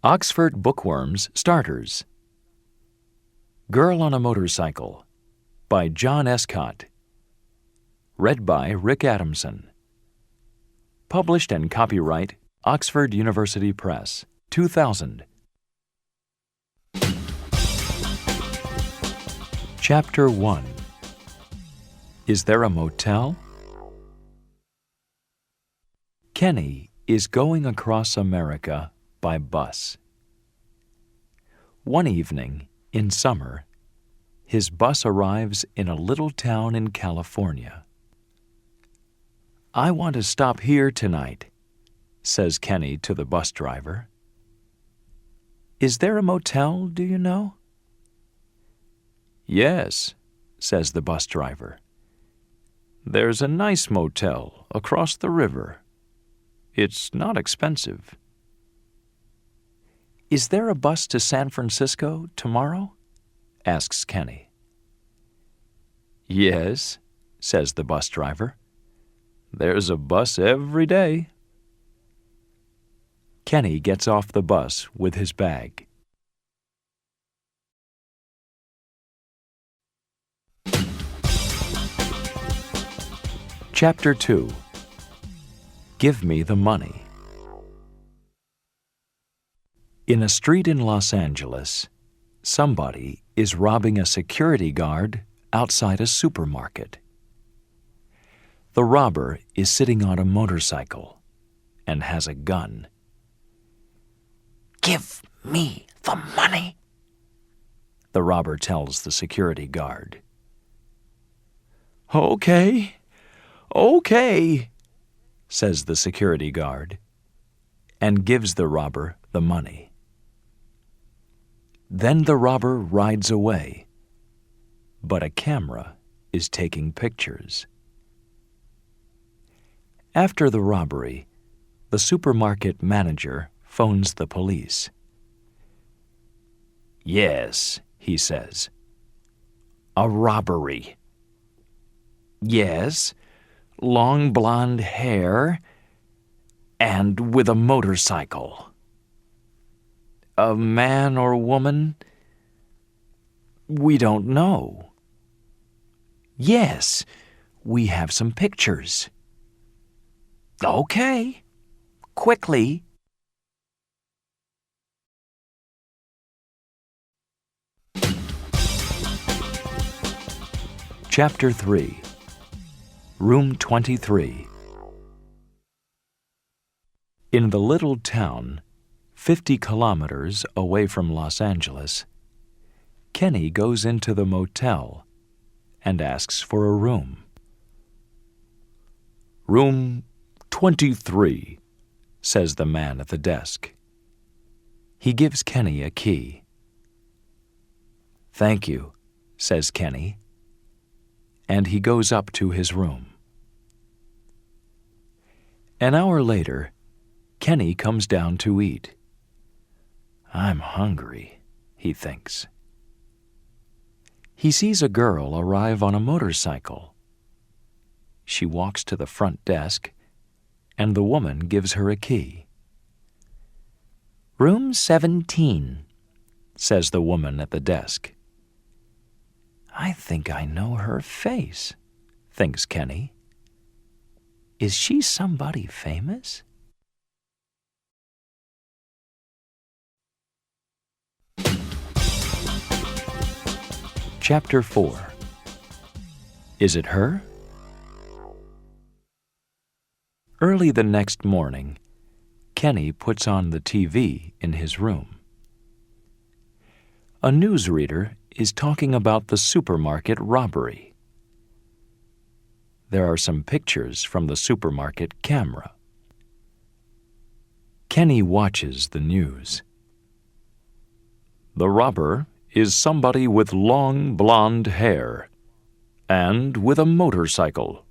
Oxford Bookworms Starters. Girl on a Motorcycle by John Escott. Read by Rick Adamson. Published and copyright Oxford University Press, 2000. Chapter 1. Is there a motel? Kenny is going across America by bus. One evening, in summer, his bus arrives in a little town in California. "I want to stop here tonight," says Kenny to the bus driver. "Is there a motel, do you know?" "Yes," says the bus driver. "There's a nice motel across the river. It's not expensive." "Is there a bus to San Francisco tomorrow?" asks Kenny. "Yes," says the bus driver. "There's a bus every day." Kenny gets off the bus with his bag. Chapter 2. Give Me the Money. In a street in Los Angeles, somebody is robbing a security guard outside a supermarket. The robber is sitting on a motorcycle and has a gun. "Give me the money," the robber tells the security guard. "Okay, says the security guard, and gives the robber the money. Then the robber rides away, but a camera is taking pictures. After the robbery, the supermarket manager phones the police. "Yes," he says. "A robbery." "Yes, long blonde hair, and with a motorcycle." "A man or woman?" "We don't know." "Yes, we have some pictures." "Okay, quickly." Chapter 3. Room 23. In the little town, 50 kilometers away from Los Angeles, Kenny goes into the motel and asks for a room. "Room 23, says the man at the desk. He gives Kenny a key. "Thank you," says Kenny, and he goes up to his room. An hour later, Kenny comes down to eat. "I'm hungry," he thinks. He sees a girl arrive on a motorcycle. She walks to the front desk, and the woman gives her a key. "Room 17, says the woman at the desk. "I think I know her face," thinks Kenny. "Is she somebody famous?" Chapter 4. Is it her? Early the next morning, Kenny puts on the TV in his room. A newsreader is talking about the supermarket robbery. There are some pictures from the supermarket camera. Kenny watches the news. "The robber is somebody with long blonde hair and with a motorcycle,"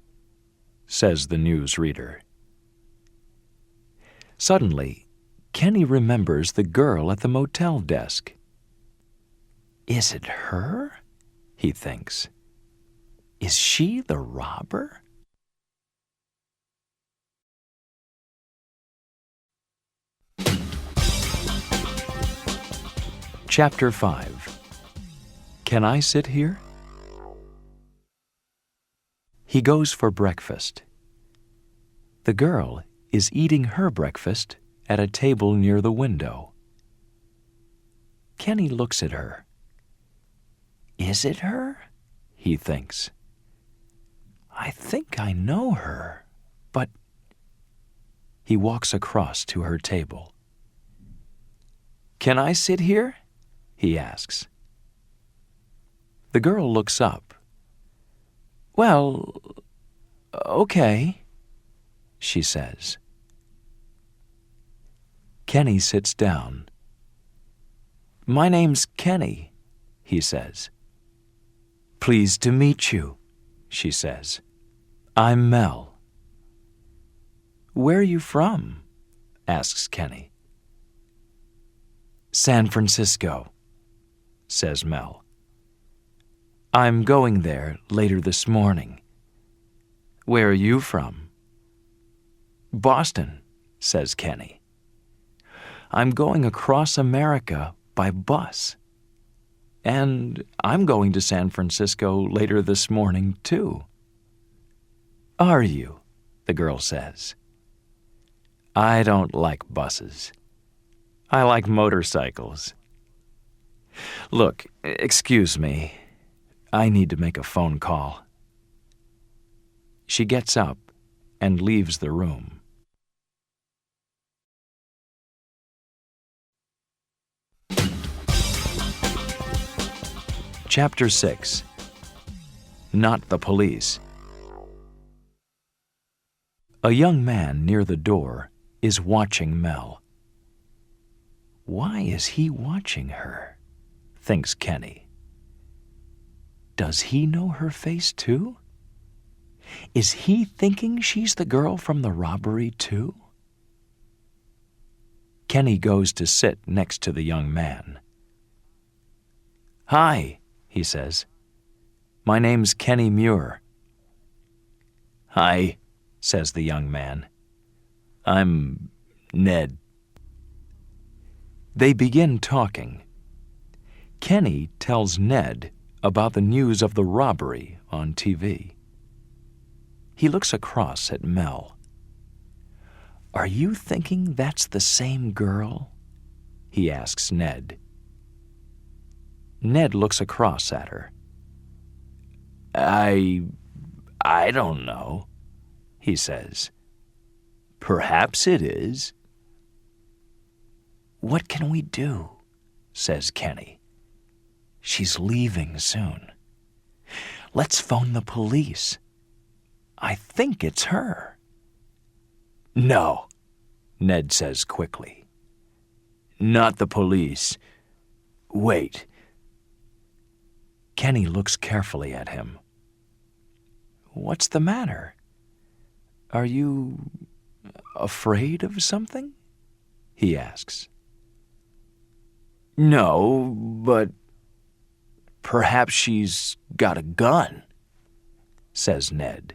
says the newsreader. Suddenly, Kenny remembers the girl at the motel desk. "Is it her?" he thinks. "Is she the robber?" Chapter 5. Can I sit here? He goes for breakfast. The girl is eating her breakfast at a table near the window. Kenny looks at her. Is it her? He thinks. I think I know her, but... He walks across to her table. Can I sit here? He asks. The girl looks up. Well, okay, she says. Kenny sits down. My name's Kenny, he says. Pleased to meet you, she says. I'm Mel. Where are you from? Asks Kenny. San Francisco, says Mel. I'm going there later this morning. Where are you from? Boston, says Kenny. I'm going across America by bus. And I'm going to San Francisco later this morning, too. Are you? The girl says. I don't like buses. I like motorcycles. Look, excuse me. I need to make a phone call. She gets up and leaves the room. Chapter 6. Not the police. A young man near the door is watching Mel. Why is he watching her? Thinks Kenny. Does he know her face too? Is he thinking she's the girl from the robbery too? Kenny goes to sit next to the young man. Hi, he says. My name's Kenny Muir. Hi, says the young man. I'm Ned. They begin talking. Kenny tells Ned about the news of the robbery on TV. He looks across at Mel. Are you thinking that's the same girl? He asks Ned. Ned looks across at her. I don't know, he says. Perhaps it is. What can we do? Says Kenny. She's leaving soon. Let's phone the police. I think it's her. No, Ned says quickly. Not the police. Wait. Kenny looks carefully at him. What's the matter? Are you afraid of something? He asks. No, but perhaps she's got a gun, says Ned.